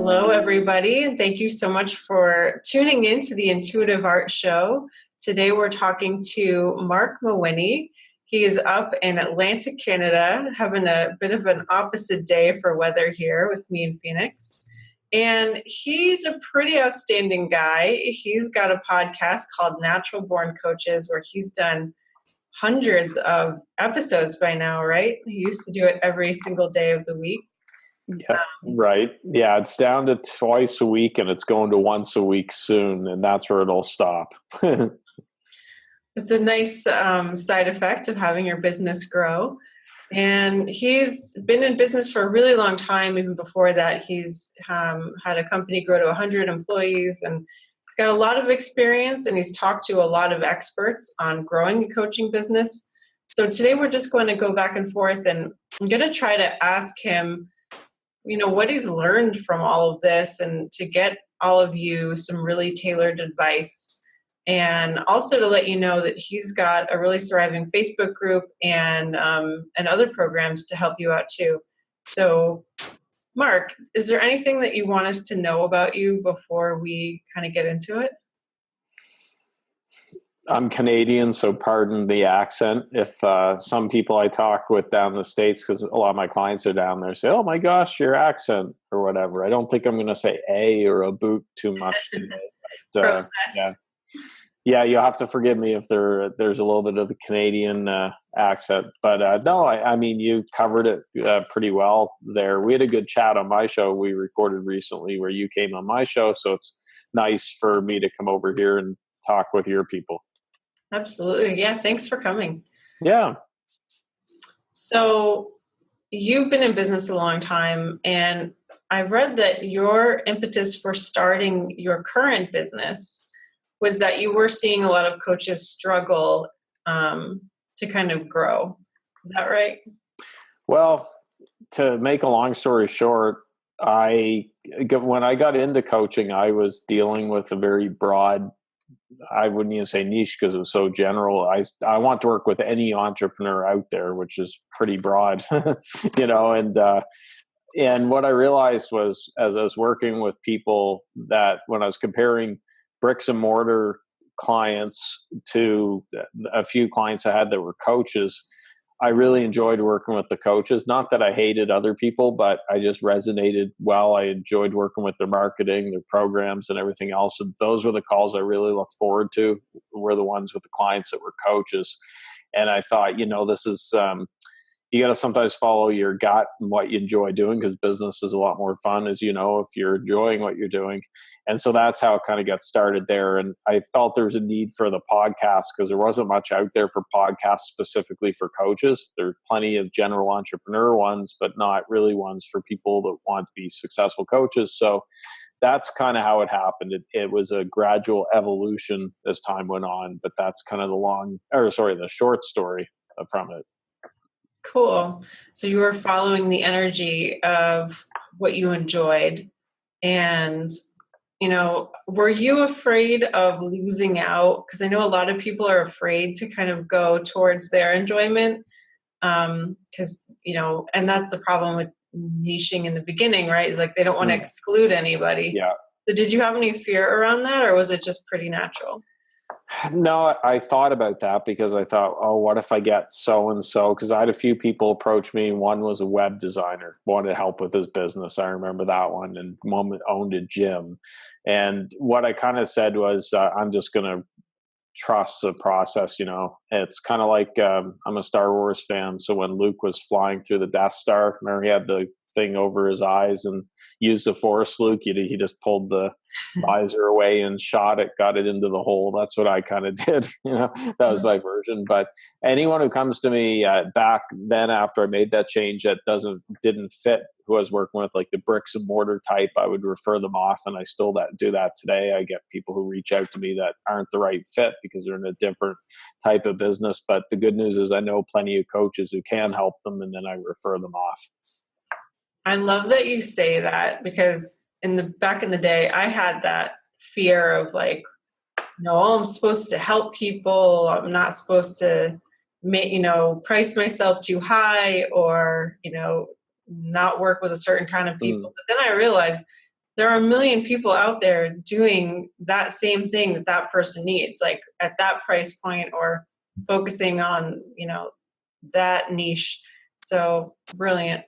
Hello, everybody, and thank you so much for tuning in to the Intuitive Art Show. Today we're talking to Marc Mawhinney. He is up in Atlantic, Canada, having a bit of an opposite day for weather here with me in Phoenix. And he's a pretty outstanding guy. He's got a podcast called Natural Born Coaches where he's done hundreds of episodes by now, right? He used to do it every single day of the week. Yeah, right. Yeah, it's down to twice a week and it's going to once a week soon, and that's where it'll stop. It's a nice side effect of having your business grow. And he's been in business for a really long time. Even before that, he's had a company grow to 100 employees, and he's got a lot of experience, and he's talked to a lot of experts on growing a coaching business. So today we're just going to go back and forth, and I'm going to try to ask him, you know, what he's learned from all of this, and to get all of you some really tailored advice. And also to let you know that he's got a really thriving Facebook group and other programs to help you out too. So, Marc, is there anything that you want us to know about you before we kind of get into it? I'm Canadian, so pardon the accent. If some people I talk with down in the States, because a lot of my clients are down there, say, oh my gosh, your accent or whatever. I don't think I'm going to say a or a boot too much today. But, yeah, you'll have to forgive me if there's a little bit of the Canadian accent. But no, I mean, you covered it pretty well there. We had a good chat on my show we recorded recently where you came on my show. So it's nice for me to come over here and talk with your people. Absolutely. Yeah. Thanks for coming. Yeah. So you've been in business a long time, and I read that your impetus for starting your current business was that you were seeing a lot of coaches struggle to kind of grow. Is that right? Well, to make a long story short, when I got into coaching, I was dealing with a very broad, I wouldn't even say niche because it was so general. I want to work with any entrepreneur out there, which is pretty broad, you know, and what I realized was as I was working with people that when I was comparing bricks and mortar clients to a few clients I had that were coaches, I really enjoyed working with the coaches. Not that I hated other people, but I just resonated well. I enjoyed working with their marketing, their programs, and everything else. And those were the calls I really looked forward to, were the ones with the clients that were coaches. And I thought, you know, this is, you got to sometimes follow your gut and what you enjoy doing, because business is a lot more fun, as you know, if you're enjoying what you're doing. And so that's how it kind of got started there. And I felt there was a need for the podcast because there wasn't much out there for podcasts specifically for coaches. There's plenty of general entrepreneur ones, but not really ones for people that want to be successful coaches. So that's kind of how it happened. It was a gradual evolution as time went on, but that's kind of the short story from it. Cool. So you were following the energy of what you enjoyed. And, you know, were you afraid of losing out? Because I know a lot of people are afraid to kind of go towards their enjoyment. Because, you know, and that's the problem with niching in the beginning, right? Is like they don't want to exclude anybody. Yeah. So did you have any fear around that, or was it just pretty natural? No, I thought about that because I thought, oh, what if I get so-and-so? Because I had a few people approach me. One was a web designer, wanted help with his business. I remember that one. And one owned a gym. And what I kind of said was, I'm just going to trust the process. You know, it's kind of like I'm a Star Wars fan. So when Luke was flying through the Death Star, remember he had the thing over his eyes and used the Force, Luke. He just pulled the visor away and shot it, got it into the hole. That's what I kind of did. You know, that was my version. But anyone who comes to me back then after I made that change that didn't fit who I was working with, like the bricks and mortar type, I would refer them off. And I still do that today. I get people who reach out to me that aren't the right fit because they're in a different type of business. But the good news is I know plenty of coaches who can help them, and then I refer them off. I love that you say that, because back in the day, I had that fear of like, no, I'm supposed to help people. I'm not supposed to price myself too high, or, not work with a certain kind of people. But then I realized there are a million people out there doing that same thing that that person needs, like at that price point or focusing on, that niche. So brilliant.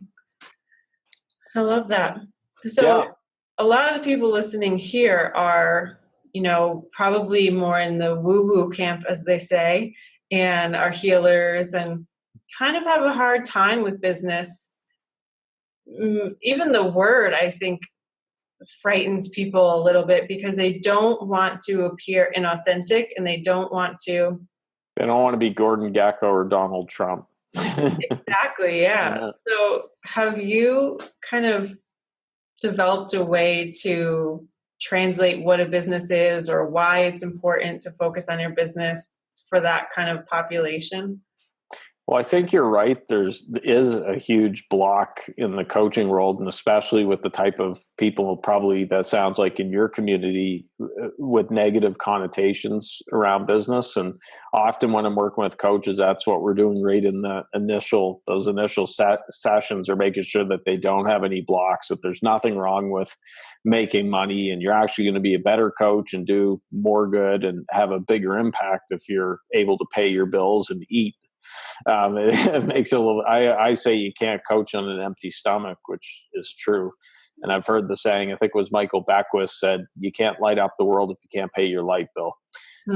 I love that. So a lot of the people listening here are, probably more in the woo-woo camp, as they say, and are healers and kind of have a hard time with business. Even the word, I think, frightens people a little bit because they don't want to appear inauthentic and they don't want to be Gordon Gekko or Donald Trump. Exactly, yeah. So have you kind of developed a way to translate what a business is or why it's important to focus on your business for that kind of population? Well, I think you're right. There is a huge block in the coaching world, and especially with the type of people probably that sounds like in your community with negative connotations around business. And often when I'm working with coaches, that's what we're doing right in those initial sessions are making sure that they don't have any blocks, that there's nothing wrong with making money, and you're actually going to be a better coach and do more good and have a bigger impact if you're able to pay your bills and eat. It makes it a little, I say you can't coach on an empty stomach, which is true. And I've heard the saying, I think it was Michael Beckwith said, you can't light up the world if you can't pay your light bill.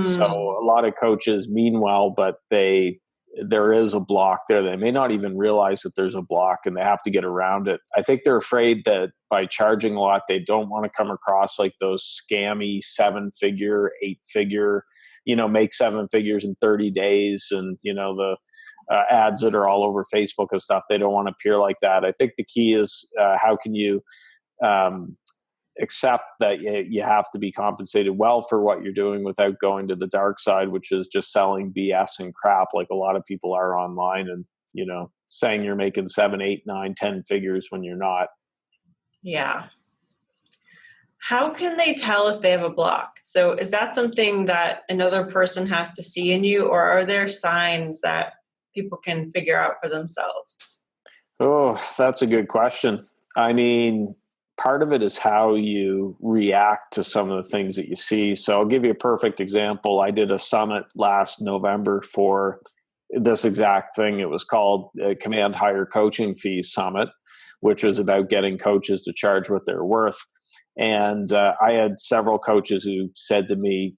So a lot of coaches mean well, but there is a block there. They may not even realize that there's a block and they have to get around it. I think they're afraid that by charging a lot, they don't want to come across like those scammy 7-figure, 8-figure, make 7 figures in 30 days. And, the ads that are all over Facebook and stuff, they don't want to appear like that. I think the key is how can you accept that you have to be compensated well for what you're doing without going to the dark side, which is just selling BS and crap like a lot of people are online and, saying you're making 7, 8, 9, 10 figures when you're not. Yeah. How can they tell if they have a block? So is that something that another person has to see in you, or are there signs that people can figure out for themselves? Oh, that's a good question. I mean, part of it is how you react to some of the things that you see. So I'll give you a perfect example. I did a summit last November for this exact thing. It was called Command Higher Coaching Fees Summit, which was about getting coaches to charge what they're worth. And I had several coaches who said to me,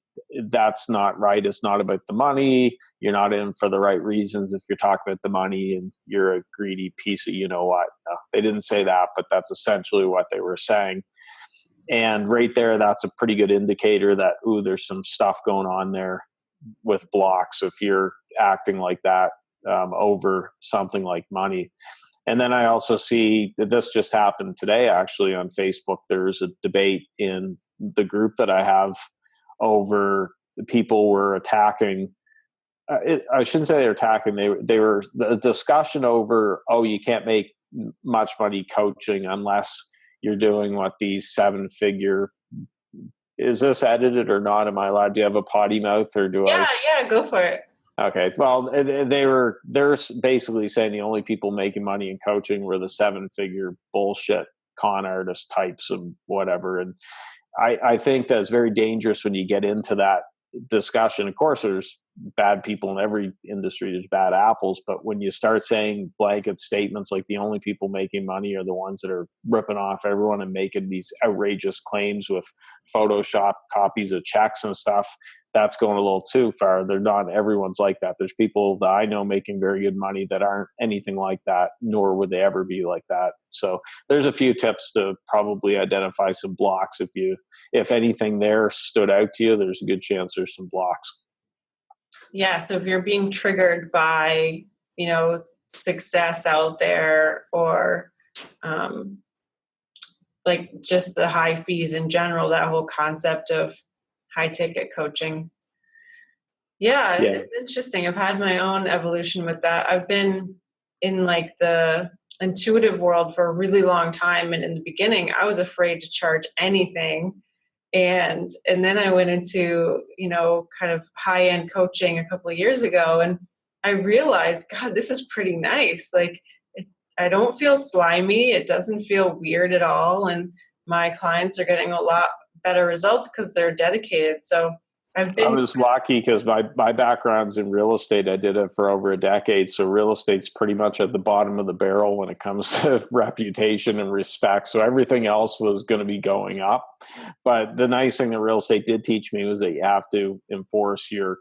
that's not right. It's not about the money. You're not in for the right reasons if you're talking about the money and you're a greedy piece of what. No, they didn't say that, but that's essentially what they were saying. And right there, that's a pretty good indicator that, there's some stuff going on there with blocks if you're acting like that over something like money. And then I also see that this just happened today, actually, on Facebook. There's a debate in the group that I have over the people were attacking. I shouldn't say they were attacking. They were the discussion over, you can't make much money coaching unless you're doing what these 7-figure. Is this edited or not? Am I allowed? Do you have a potty mouth or do I? Yeah, go for it. Okay. Well, they're basically saying the only people making money in coaching were the 7-figure bullshit con artist types and whatever. And I think that's very dangerous when you get into that discussion. Of course, there's bad people in every industry. There's bad apples. But when you start saying blanket statements like the only people making money are the ones that are ripping off everyone and making these outrageous claims with Photoshop copies of checks and stuff, that's going a little too far. They're not everyone's like that. There's people that I know making very good money that aren't anything like that, nor would they ever be like that. So there's a few tips to probably identify some blocks. If anything there stood out to you, there's a good chance there's some blocks. Yeah. So if you're being triggered by, success out there or like just the high fees in general, that whole concept of high ticket coaching. Yeah, it's interesting. I've had my own evolution with that. I've been in like the intuitive world for a really long time. And in the beginning, I was afraid to charge anything. And then I went into, kind of high-end coaching a couple of years ago. And I realized, God, this is pretty nice. Like, I don't feel slimy. It doesn't feel weird at all. And my clients are getting a lot better results because they're dedicated. So I was lucky because my background's in real estate. I did it for over a decade. So real estate's pretty much at the bottom of the barrel when it comes to reputation and respect. So everything else was going to be going up. But the nice thing that real estate did teach me was that you have to enforce your,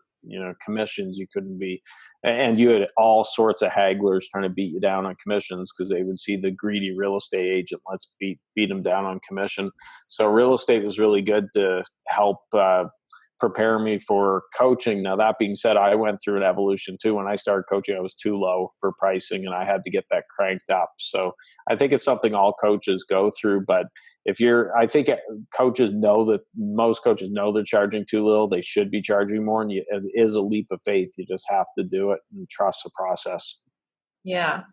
commissions. You couldn't be, and you had all sorts of hagglers trying to beat you down on commissions because they would see the greedy real estate agent. Let's beat them down on commission. So real estate was really good to help prepare me for coaching. Now, that being said, I went through an evolution too. When I started coaching, I was too low for pricing and I had to get that cranked up. So I think it's something all coaches go through. But I think coaches know that most coaches know they're charging too little. They should be charging more. And it is a leap of faith. You just have to do it and trust the process. Yeah.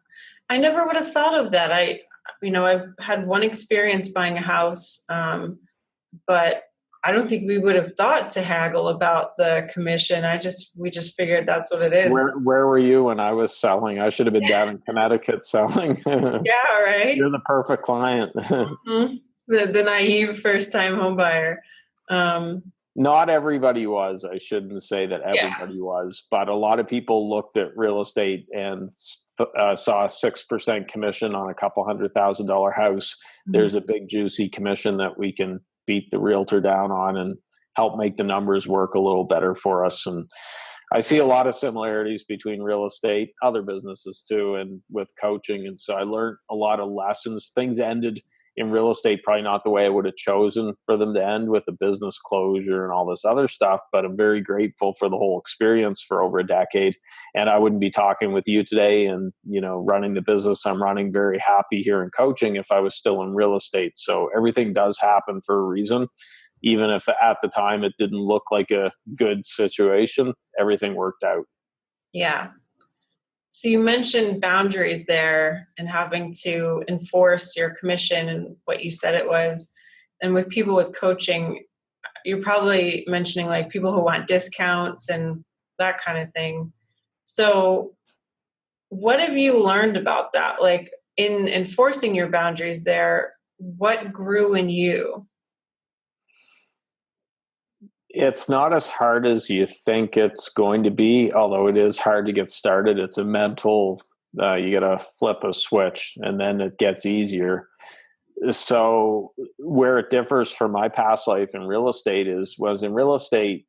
I never would have thought of that. I've had one experience buying a house, but I don't think we would have thought to haggle about the commission. We just figured that's what it is. Where were you when I was selling? I should have been down in Connecticut selling. Yeah, right. You're the perfect client. Mm-hmm. The naive first-time home buyer. Not everybody was. I shouldn't say that everybody was, but a lot of people looked at real estate and saw a 6% commission on a couple $100,000 house. Mm-hmm. There's a big juicy commission that we can beat the realtor down on and help make the numbers work a little better for us. And I see a lot of similarities between real estate, other businesses too, and with coaching. And so I learned a lot of lessons. Things ended in real estate probably not the way I would have chosen for them to end, with the business closure and all this other stuff, but I'm very grateful for the whole experience for over a decade. And I wouldn't be talking with you today and, running the business I'm running very happy here in coaching if I was still in real estate. So everything does happen for a reason. Even if at the time it didn't look like a good situation, everything worked out. Yeah. So you mentioned boundaries there and having to enforce your commission and what you said it was. And with people with coaching, you're probably mentioning like people who want discounts and that kind of thing. So what have you learned about that? Like in enforcing your boundaries there, what grew in you? It's not as hard as you think it's going to be, although it is hard to get started. It's a mental, you got to flip a switch and then it gets easier. So where it differs from my past life in real estate was in real estate,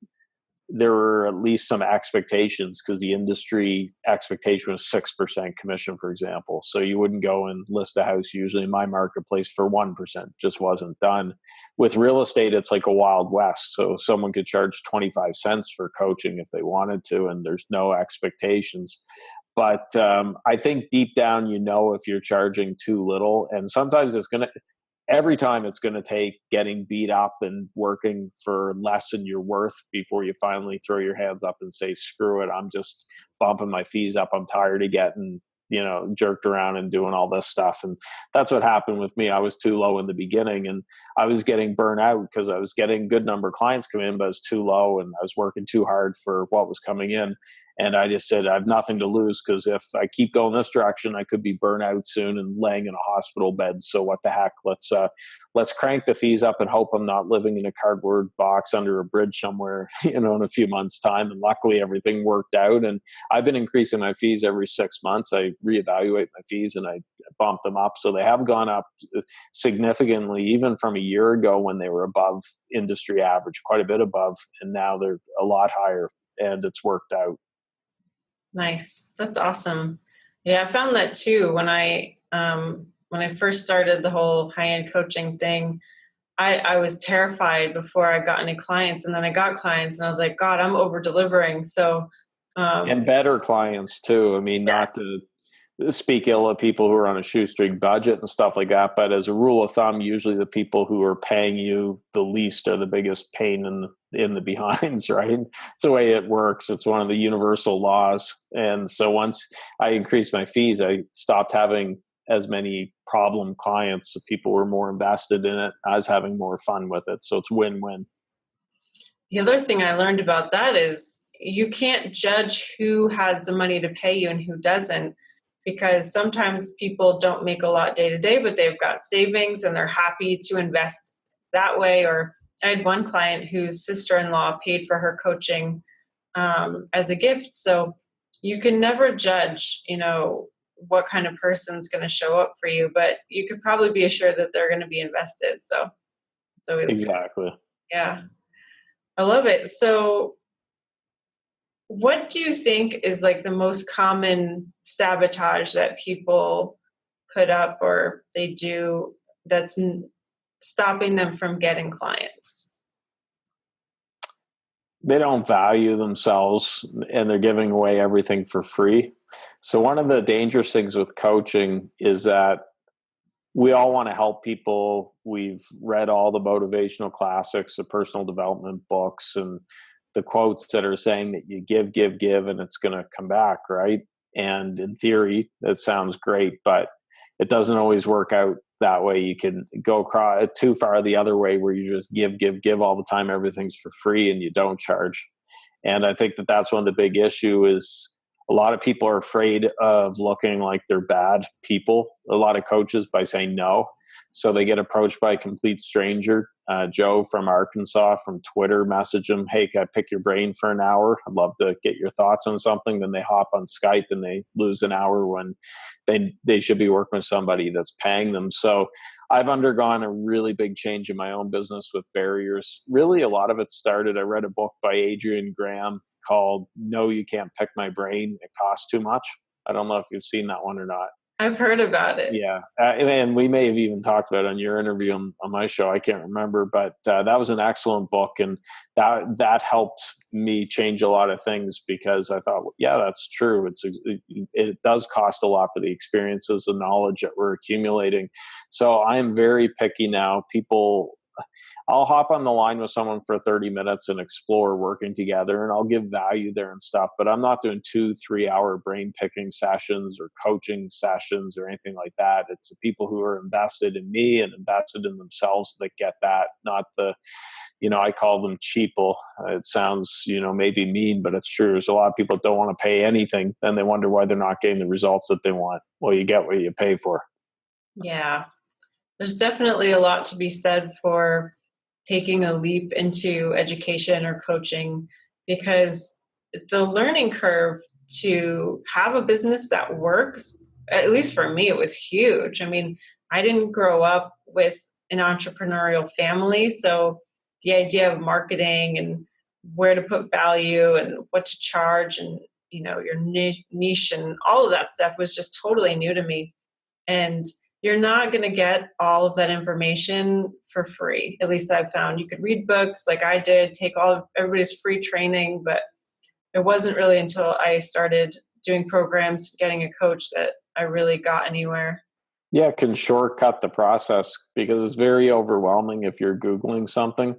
there were at least some expectations because the industry expectation was 6% commission, for example. So you wouldn't go and list a house usually in my marketplace for 1%, just wasn't done. With real estate, it's like a Wild West. So someone could charge 25 cents for coaching if they wanted to, and there's no expectations. But I think deep down, if you're charging too little, and sometimes every time it's going to take getting beat up and working for less than you're worth before you finally throw your hands up and say, screw it, I'm just bumping my fees up. I'm tired of getting, jerked around and doing all this stuff. And that's what happened with me. I was too low in the beginning and I was getting burnt out because I was getting a good number of clients come in, but I was too low and I was working too hard for what was coming in. And I just said, I have nothing to lose because if I keep going this direction, I could be burnt out soon and laying in a hospital bed. So what the heck? Let's crank the fees up and hope I'm not living in a cardboard box under a bridge somewhere, in a few months' time. And luckily, everything worked out. And I've been increasing my fees every 6 months. I reevaluate my fees and I bump them up. So they have gone up significantly, even from a year ago when they were above industry average, quite a bit above. And now they're a lot higher and it's worked out. Nice. That's awesome. Yeah, I found that too. When I first started the whole high-end coaching thing, I was terrified before I got any clients. And then I got clients and I was like, God, I'm over delivering. So, and better clients too. I mean, not to speak ill of people who are on a shoestring budget and stuff like that, but as a rule of thumb, usually the people who are paying you the least are the biggest pain in the behinds, right? It's the way it works. It's one of the universal laws. And so once I increased my fees, I stopped having as many problem clients. So people were more invested in it. I was having more fun with it. So it's win-win. The other thing I learned about that is you can't judge who has the money to pay you and who doesn't. because sometimes people don't make a lot day to day, but they've got savings and they're happy to invest that way. Or I had one client whose sister-in-law paid for her coaching as a gift. So you can never judge, what kind of person's going to show up for you, but you could probably be assured that they're going to be invested. So it's always Exactly. Yeah, I love it. So what do you think is like the most common sabotage that people put up or they do that's stopping them from getting clients? They don't value themselves and they're giving away everything for free. So one of the dangerous things with coaching is that we all want to help people. We've read all the motivational classics, the personal development books, and the quotes that are saying that you give, and it's going to come back, right? And in theory, that sounds great, but it doesn't always work out that way. You can go too far the other way where you just give all the time. Everything's for free and you don't charge. And I think that that's one of the big issue is a lot of people are afraid of looking like they're bad people. A lot of coaches by saying no. So they get approached by a complete stranger. Joe from Arkansas from Twitter message him, hey, can I pick your brain for an hour? I'd love to get your thoughts on something. Then they hop on Skype and they lose an hour when they should be working with somebody that's paying them. So I've undergone a really big change in my own business with barriers. Really, a lot of it started, I read a book by Adrian Graham called No, You Can't Pick My Brain. It costs too much. I don't know if you've seen that one or not. I've heard about it. Yeah. And we may have even talked about it on your interview on my show. I can't remember, but that was an excellent book. And that helped me change a lot of things because I thought, yeah, that's true. It does cost a lot for the experiences and knowledge that we're accumulating. So I'm very picky now. I'll hop on the line with someone for 30 minutes and explore working together, and I'll give value there and stuff, but I'm not doing 2-3 hour brain picking sessions or coaching sessions or anything like that. It's the people who are invested in me and invested in themselves that get that, not I call them cheaple. It sounds, maybe mean, but it's true. There's a lot of people that don't want to pay anything. Then they wonder why they're not getting the results that they want. Well, you get what you pay for. Yeah. There's definitely a lot to be said for taking a leap into education or coaching, because the learning curve to have a business that works, at least for me, it was huge. I mean, I didn't grow up with an entrepreneurial family, so the idea of marketing and where to put value and what to charge and your niche and all of that stuff was just totally new to me. And you're not going to get all of that information for free. At least I've found. You could read books like I did, take all of everybody's free training, but it wasn't really until I started doing programs, getting a coach, that I really got anywhere. Yeah, it can shortcut the process because it's very overwhelming if you're Googling something.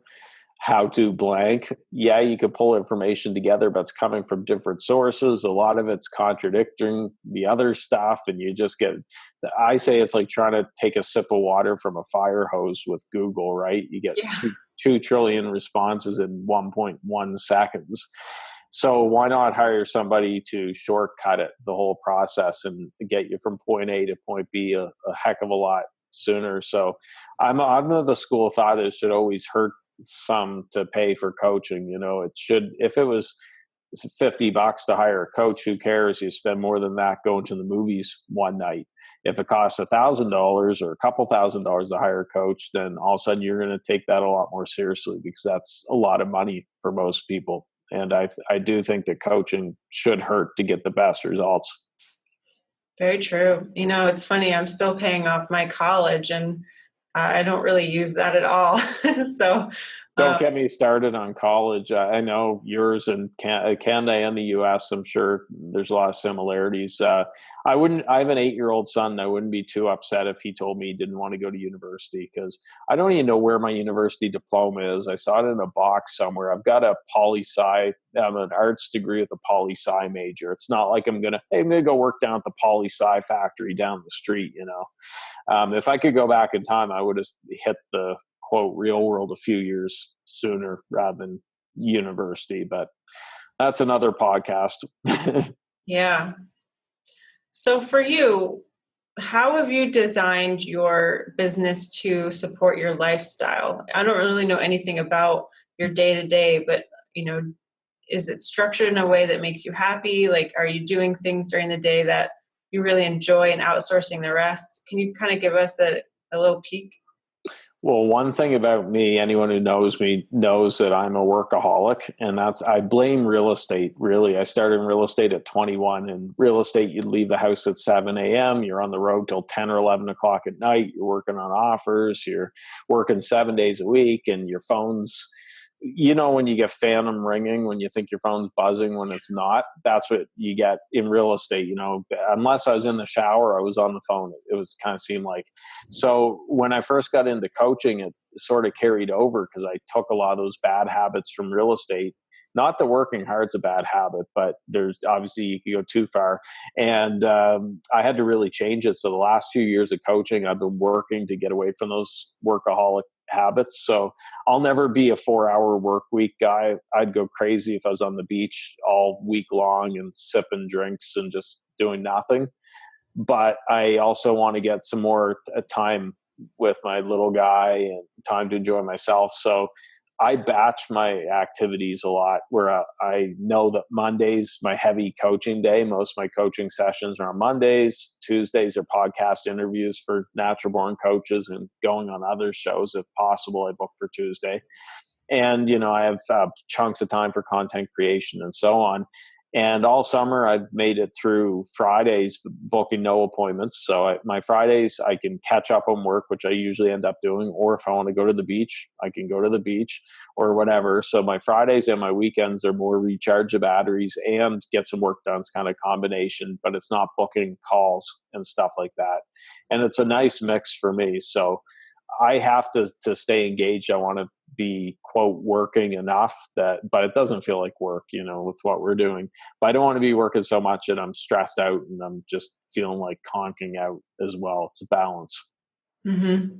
How to blank. Yeah, you could pull information together, but it's coming from different sources. A lot of it's contradicting the other stuff. And you just I say it's like trying to take a sip of water from a fire hose with Google, right? You get 2 trillion responses in 1.1 seconds. So why not hire somebody to shortcut it, the whole process, and get you from point A to point B a heck of a lot sooner. So I'm of the school of thought that it should always hurt some to pay for coaching. It should, if it was $50 to hire a coach, who cares? You spend more than that going to the movies one night. If it costs $1,000 or a couple $1,000s to hire a coach, then all of a sudden you're going to take that a lot more seriously, because that's a lot of money for most people. And I do think that coaching should hurt to get the best results. Very true. It's funny, I'm still paying off my college and I don't really use that at all. So don't get me started on college. I know yours and Canada and the US, I'm sure there's a lot of similarities. I have an 8-year-old son. I wouldn't be too upset if he told me he didn't want to go to university, because I don't even know where my university diploma is. I saw it in a box somewhere. I've got a poli-sci. I'm an arts degree with a poli-sci major. It's not like I'm going to go work down at the poli-sci factory down the street. If I could go back in time, I would have hit the quote real world a few years sooner rather than university, but that's another podcast. Yeah. So for you, how have you designed your business to support your lifestyle? I don't really know anything about your day to day, but is it structured in a way that makes you happy? Like, are you doing things during the day that you really enjoy and outsourcing the rest? Can you kind of give us a little peek? Well, one thing about me, anyone who knows me knows that I'm a workaholic, and I blame real estate. Really, I started in real estate at 21. And real estate, you'd leave the house at 7 a.m. You're on the road till 10 or 11 o'clock at night. You're working on offers. You're working 7 days a week, and your phone's, when you get phantom ringing, when you think your phone's buzzing when it's not, that's what you get in real estate. Unless I was in the shower, I was on the phone. It was kind of seemed like. So when I first got into coaching, it sort of carried over because I took a lot of those bad habits from real estate. Not that working hard's a bad habit, but there's obviously you can go too far. And I had to really change it. So the last few years of coaching, I've been working to get away from those workaholic habits. So I'll never be a 4-hour work week guy. I'd go crazy if I was on the beach all week long and sipping drinks and just doing nothing. But I also want to get some more time with my little guy and time to enjoy myself. So I batch my activities a lot where I know that Monday's my heavy coaching day. Most of my coaching sessions are on Mondays. Tuesdays are podcast interviews for natural born coaches and going on other shows if possible. I book for Tuesday. And, I have chunks of time for content creation and so on. And all summer, I've made it through Fridays booking no appointments. So my Fridays, I can catch up on work, which I usually end up doing. Or if I want to go to the beach, I can go to the beach or whatever. So my Fridays and my weekends are more recharge the batteries and get some work done. It's kind of a combination, but it's not booking calls and stuff like that. And it's a nice mix for me. So I have to stay engaged. I want to be, quote, working enough but it doesn't feel like work, with what we're doing. But I don't want to be working so much that I'm stressed out and I'm just feeling like conking out as well. It's a balance. Mm-hmm.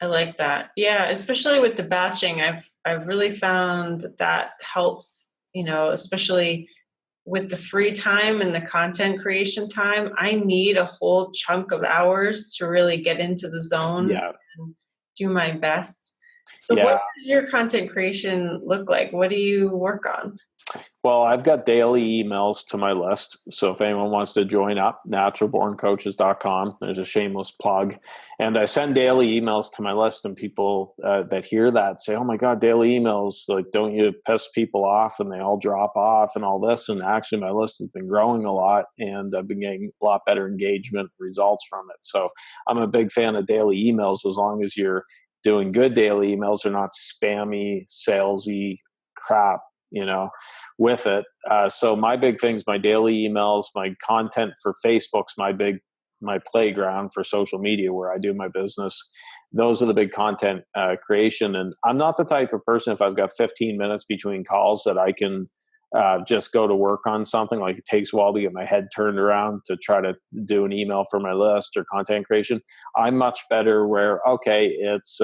I like that. Yeah, especially with the batching, I've really found that helps, especially with the free time and the content creation time. I need a whole chunk of hours to really get into the zone and do my best. So what does your content creation look like? What do you work on? Well, I've got daily emails to my list. So if anyone wants to join up, naturalborncoaches.com, there's a shameless plug. And I send daily emails to my list, and people that hear that say, oh my God, daily emails, like, don't you piss people off and they all drop off and all this? And actually my list has been growing a lot and I've been getting a lot better engagement results from it. So I'm a big fan of daily emails as long as you're doing good daily emails. They're not spammy, salesy crap, with it. So my big things, my daily emails, my content for Facebook's my playground for social media where I do my business. Those are the big content creation. And I'm not the type of person, if I've got 15 minutes between calls, that I can just go to work on something. Like, it takes a while to get my head turned around to try to do an email for my list or content creation. I'm much better where, okay, it's,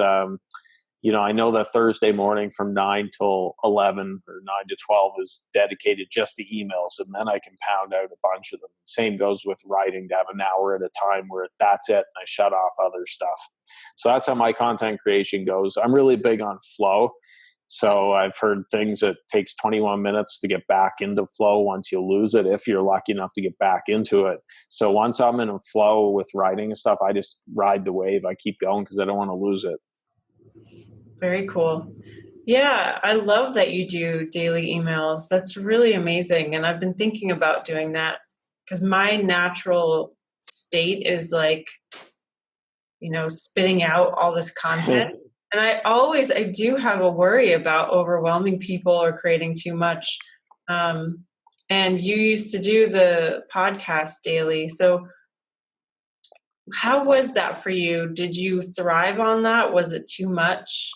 I know that Thursday morning from 9 till 11 or 9 to 12 is dedicated just to emails. And then I can pound out a bunch of them. Same goes with writing, to have an hour at a time where that's it. And I shut off other stuff. So that's how my content creation goes. I'm really big on flow. So I've heard things that takes 21 minutes to get back into flow once you lose it, if you're lucky enough to get back into it. So once I'm in a flow with writing and stuff, I just ride the wave. I keep going because I don't want to lose it. Very cool. Yeah, I love that you do daily emails. That's really amazing. And I've been thinking about doing that because my natural state is like, spitting out all this content. And I do have a worry about overwhelming people or creating too much. And you used to do the podcast daily. So how was that for you? Did you thrive on that? Was it too much?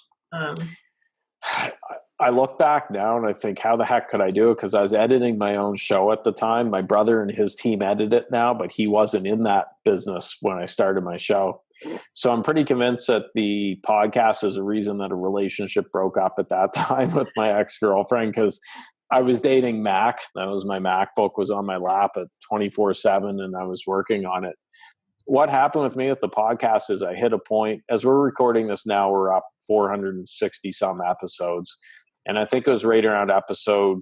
I look back now and I think, how the heck could I do it? Because I was editing my own show at the time. My brother and his team edit it now, but he wasn't in that business when I started my show. So I'm pretty convinced that the podcast is a reason that a relationship broke up at that time with my ex-girlfriend, because I was dating Mac. That was my MacBook was on my lap at 24/7 and I was working on it. What happened with me with the podcast is I hit a point, as we're recording this now, we're up 460 some episodes. And I think it was right around episode,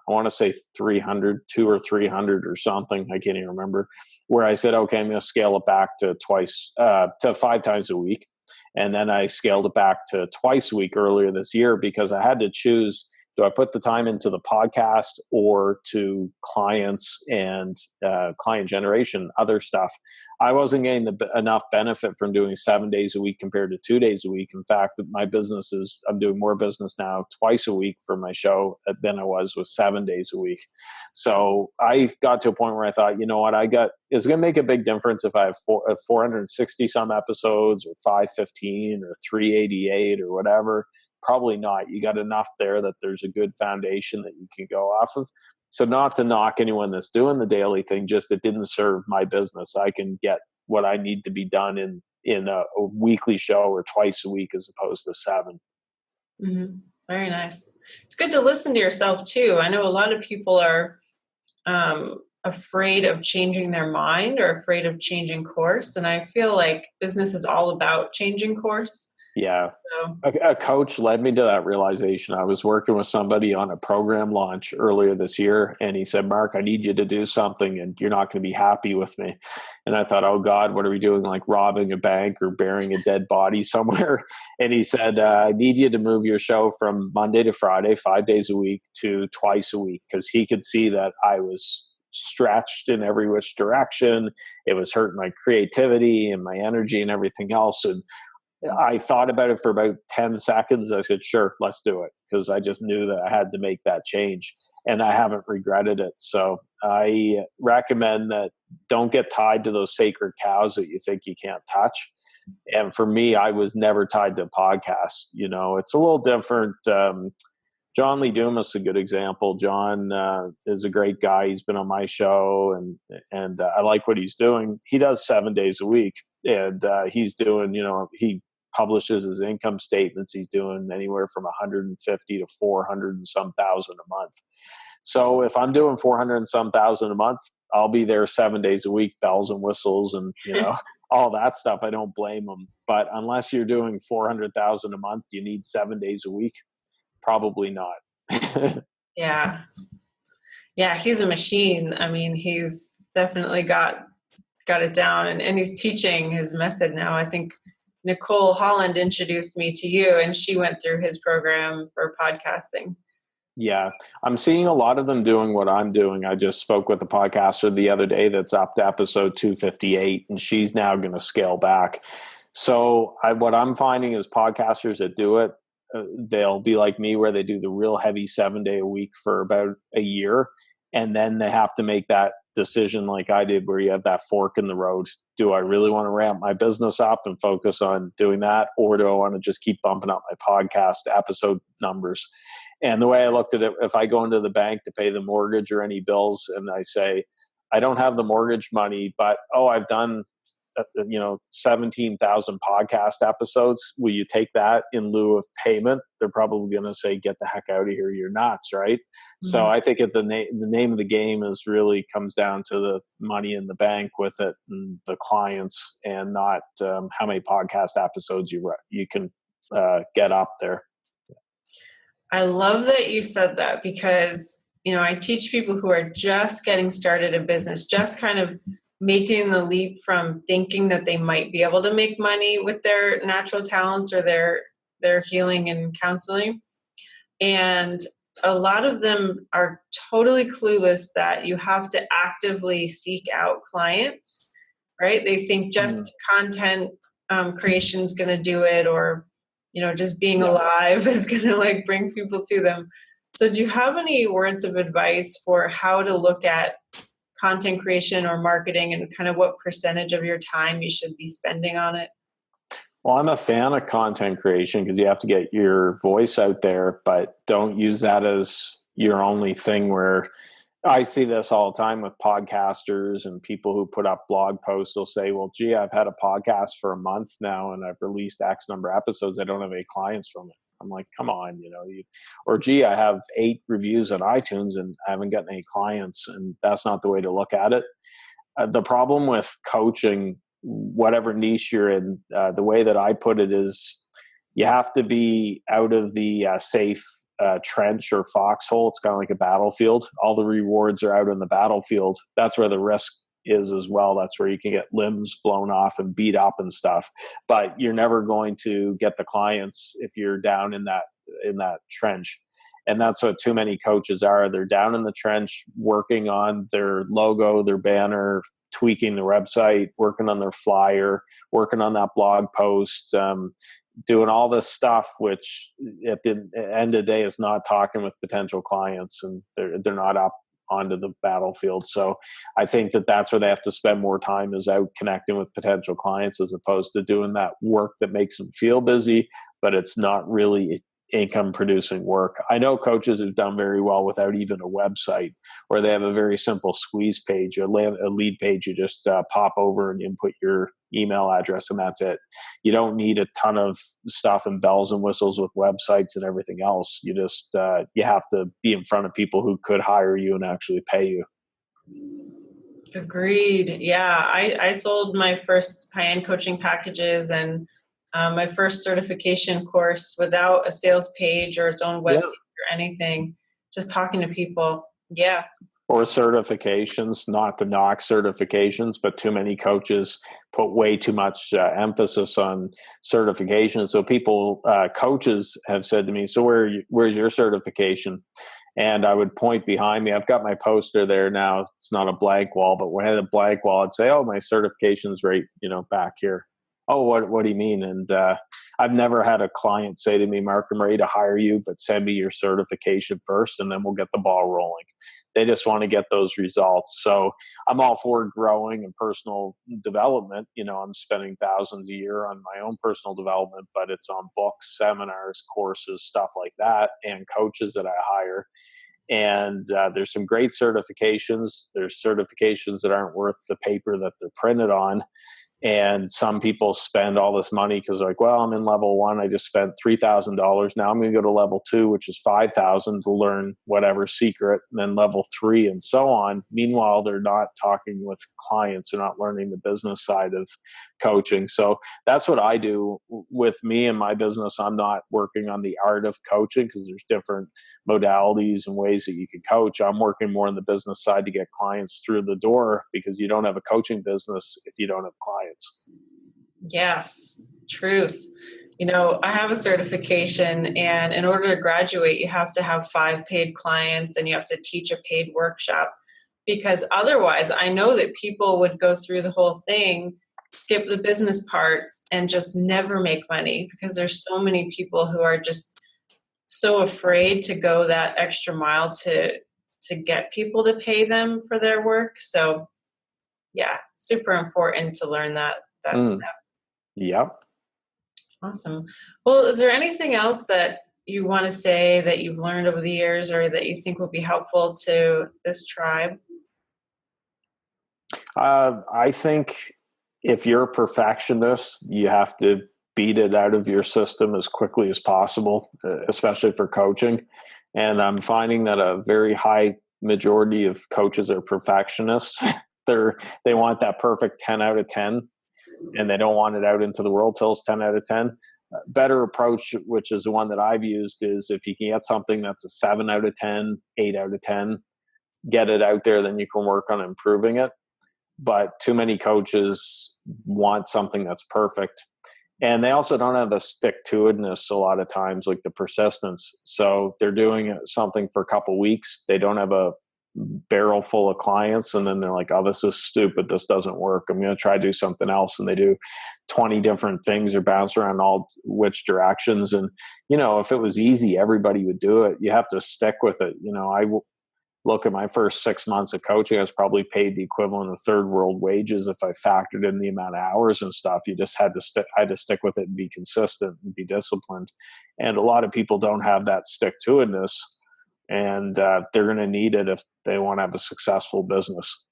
I want to say 300, 2 or 300 or something. I can't even remember, where I said, okay, I'm going to scale it back to to 5 times a week. And then I scaled it back to twice a week earlier this year because I had to choose, do I put the time into the podcast or to clients and client generation, other stuff? I wasn't getting enough benefit from doing 7 days a week compared to 2 days a week. In fact, my business I'm doing more business now twice a week for my show than I was with 7 days a week. So I got to a point where I thought, you know what, it's going to make a big difference if I have 460 some episodes or 515 or 388 or whatever. Probably not. You got enough there that there's a good foundation that you can go off of. So not to knock anyone that's doing the daily thing, just it didn't serve my business. I can get what I need to be done in a weekly show or twice a week as opposed to 7. Mm-hmm. Very nice. It's good to listen to yourself too. I know a lot of people are afraid of changing their mind or afraid of changing course. And I feel like business is all about changing course. Yeah. So. A coach led me to that realization. I was working with somebody on a program launch earlier this year, and he said, Mark, I need you to do something, and you're not going to be happy with me. And I thought, oh, God, what are we doing, like robbing a bank or burying a dead body somewhere? And he said, I need you to move your show from Monday to Friday, 5 days a week, to twice a week, because he could see that I was stretched in every which direction. It was hurting my creativity and my energy and everything else. And I thought about it for about 10 seconds. I said, sure, let's do it. Because I just knew that I had to make that change. And I haven't regretted it. So I recommend that don't get tied to those sacred cows that you think you can't touch. And for me, I was never tied to a podcast. You know, it's a little different. John Lee Dumas is a good example. John is a great guy. He's been on my show, and I like what he's doing. He does 7 days a week, and he's doing, he publishes his income statements. He's doing anywhere from 150 to 400 and some thousand a month. So if I'm doing 400 and some thousand a month, I'll be there 7 days a week, bells and whistles, and all that stuff. I don't blame him. But unless you're doing 400,000 a month, you need 7 days a week. Probably not. Yeah. He's a machine. I mean, he's definitely got it down, and he's teaching his method now. I think Nicole Holland introduced me to you, and she went through his program for podcasting. Yeah, I'm seeing a lot of them doing what I'm doing. I just spoke with a podcaster the other day that's up to episode 258, and she's now going to scale back. So what I'm finding is podcasters that do it, they'll be like me, where they do the real heavy 7 day a week for about a year. And then they have to make that decision like I did, where you have that fork in the road. Do I really want to ramp my business up and focus on doing that? Or do I want to just keep bumping up my podcast episode numbers? And the way I looked at it, if I go into the bank to pay the mortgage or any bills, and I say, I don't have the mortgage money, but, I've done 17,000 podcast episodes. Will you take that in lieu of payment? They're probably going to say, get the heck out of here. You're nuts. Right. Mm-hmm. So I think the name of the game is really comes down to the money in the bank with it and the clients, and not how many podcast episodes you can get up there. I love that you said that, because, I teach people who are just getting started in business, just kind of making the leap from thinking that they might be able to make money with their natural talents or their healing and counseling. And a lot of them are totally clueless that you have to actively seek out clients, right? They think just content creation is going to do it, or, just being alive is going to bring people to them. So do you have any words of advice for how to look at content creation or marketing, and kind of what percentage of your time you should be spending on it? Well, I'm a fan of content creation because you have to get your voice out there, but don't use that as your only thing. Where I see this all the time with podcasters and people who put up blog posts. They'll say, well, gee, I've had a podcast for a month now and I've released X number of episodes. I don't have any clients from it. I'm like, come on, or gee, I have 8 reviews on iTunes and I haven't gotten any clients, and that's not the way to look at it. The problem with coaching, whatever niche you're in, the way that I put it is you have to be out of the safe trench or foxhole. It's kind of like a battlefield. All the rewards are out in the battlefield. That's where the risk is as well. That's where you can get limbs blown off and beat up and stuff. But you're never going to get the clients if you're down in that trench. And that's what too many coaches are. They're down in the trench working on their logo, their banner, tweaking the website, working on their flyer, working on that blog post, doing all this stuff, which at the end of the day is not talking with potential clients, and they're not up onto the battlefield. So I think that's where they have to spend more time, is out connecting with potential clients, as opposed to doing that work that makes them feel busy, but it's not really income producing work. I know coaches have done very well without even a website, or they have a very simple squeeze page, a lead page. You just pop over and input your email address, and that's it. You don't need a ton of stuff and bells and whistles with websites and everything else. You just you have to be in front of people who could hire you and actually pay you. Agreed. Yeah, I sold my first high-end coaching packages and my first certification course without a sales page or its own web page or anything, just talking to people. Yeah. Or certifications, not to knock certifications, but too many coaches put way too much emphasis on certifications. So coaches have said to me, so where's your certification? And I would point behind me. I've got my poster there now. It's not a blank wall, but when I had a blank wall, I'd say, oh, my certification's right, back here. Oh, what do you mean? And I've never had a client say to me, Mark, I'm ready to hire you, but send me your certification first, and then we'll get the ball rolling. They just want to get those results. So I'm all for growing and personal development. I'm spending thousands a year on my own personal development, but it's on books, seminars, courses, stuff like that, and coaches that I hire. And there's some great certifications. There's certifications that aren't worth the paper that they're printed on. And some people spend all this money because they're like, well, I'm in level 1. I just spent $3,000. Now I'm going to go to level 2, which is $5,000 to learn whatever secret, and then level 3 and so on. Meanwhile, they're not talking with clients. They're not learning the business side of coaching. So that's what I do with me and my business. I'm not working on the art of coaching because there's different modalities and ways that you can coach. I'm working more on the business side to get clients through the door, because you don't have a coaching business if you don't have clients. Yes, truth. I have a certification, and in order to graduate, you have to have 5 paid clients and you have to teach a paid workshop, because otherwise I know that people would go through the whole thing, skip the business parts, and just never make money, because there's so many people who are just so afraid to go that extra mile to get people to pay them for their work. So yeah, super important to learn that step. Yep. Awesome. Well, is there anything else that you want to say that you've learned over the years, or that you think will be helpful to this tribe? I think if you're a perfectionist, you have to beat it out of your system as quickly as possible, especially for coaching. And I'm finding that a very high majority of coaches are perfectionists. They want that perfect 10 out of 10, and they don't want it out into the world till it's 10 out of 10. Better approach, which is the one that I've used, is if you can get something that's a 7 out of 10, 8 out of 10, get it out there, then you can work on improving it. But too many coaches want something that's perfect. And they also don't have the stick-to-itness a lot of times, like the persistence. So they're doing something for a couple of weeks. They don't have a barrel full of clients, and then they're like, oh, this is stupid, this doesn't work, I'm going to try to do something else. And they do 20 different things or bounce around all which directions. And if it was easy, everybody would do it. You have to stick with it. I look at my first 6 months of coaching, I was probably paid the equivalent of third world wages if I factored in the amount of hours and stuff. You just had to I had to stick with it and be consistent and be disciplined. And a lot of people don't have that stick-to-itness. And they're going to need it if they want to have a successful business.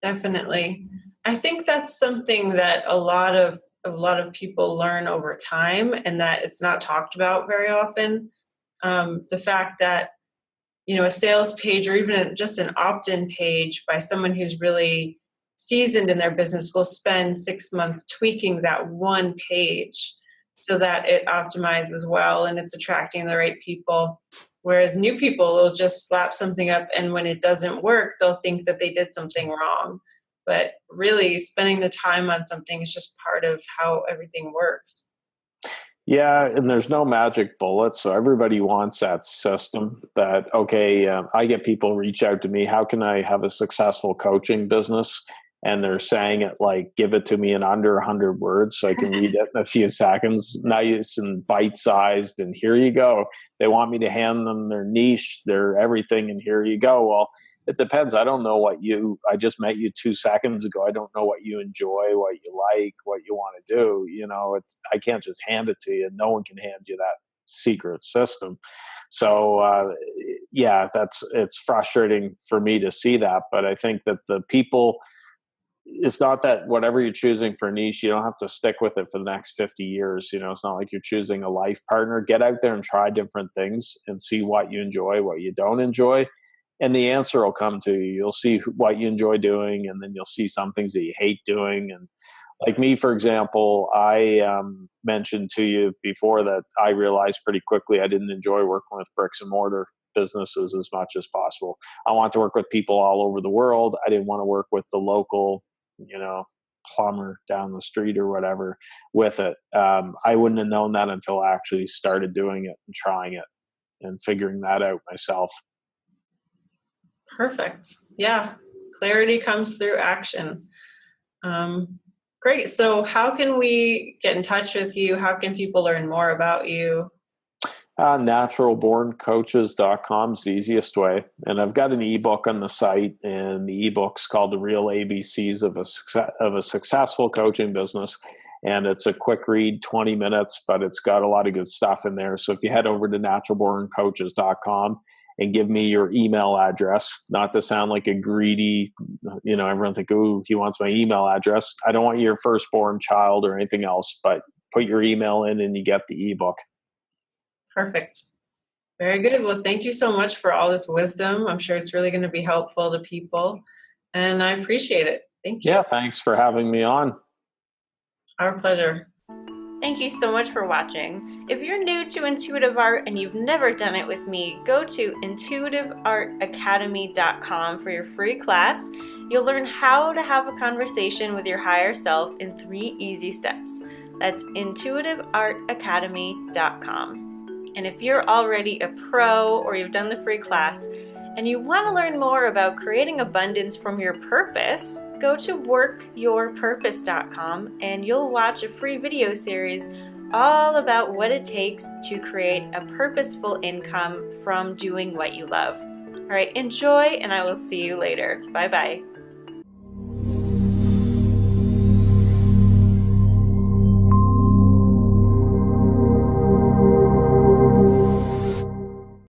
Definitely. I think that's something that a lot of a lot of people learn over time and that it's not talked about very often. The fact that, a sales page or even just an opt-in page by someone who's really seasoned in their business will spend 6 months tweaking that one page so that it optimizes well and it's attracting the right people. Whereas new people will just slap something up, and when it doesn't work, they'll think that they did something wrong. But really, spending the time on something is just part of how everything works. Yeah, and there's no magic bullet. So everybody wants that system that, okay, I get people reach out to me, how can I have a successful coaching business? And they're saying it like, give it to me in under 100 words so I can read it in a few seconds, nice and bite-sized, and here you go. They want me to hand them their niche, their everything, and here you go. Well, it depends. I don't know I just met you 2 seconds ago. I don't know what you enjoy, what you like, what you want to do. I can't just hand it to you. No one can hand you that secret system. So, it's frustrating for me to see that. But I think that the people, it's not that whatever you're choosing for a niche, you don't have to stick with it for the next 50 years. It's not like you're choosing a life partner. Get out there and try different things and see what you enjoy, what you don't enjoy. And the answer will come to you. You'll see what you enjoy doing, and then you'll see some things that you hate doing. And like me, for example, I mentioned to you before that I realized pretty quickly I didn't enjoy working with bricks and mortar businesses as much as possible. I want to work with people all over the world. I didn't want to work with the local, plumber down the street or whatever with it. I wouldn't have known that until I actually started doing it and trying it and figuring that out myself. Perfect. Yeah. Clarity comes through action. Great. So how can we get in touch with you? How can people learn more about you? Naturalborncoaches.com is the easiest way. And I've got an ebook on the site, and the ebook's called The Real ABCs of a Successful Coaching Business. And it's a quick read, 20 minutes, but it's got a lot of good stuff in there. So if you head over to naturalborncoaches.com and give me your email address, not to sound like a greedy, everyone think, ooh, he wants my email address. I don't want your firstborn child or anything else, but put your email in and you get the ebook. Perfect. Very good. Well, thank you so much for all this wisdom. I'm sure it's really going to be helpful to people, and I appreciate it. Thank you. Yeah, thanks for having me on. Our pleasure. Thank you so much for watching. If you're new to intuitive art and you've never done it with me, go to intuitiveartacademy.com for your free class. You'll learn how to have a conversation with your higher self in 3 easy steps. That's intuitiveartacademy.com. And if you're already a pro or you've done the free class and you want to learn more about creating abundance from your purpose, go to workyourpurpose.com and you'll watch a free video series all about what it takes to create a purposeful income from doing what you love. All right, enjoy, and I will see you later. Bye-bye.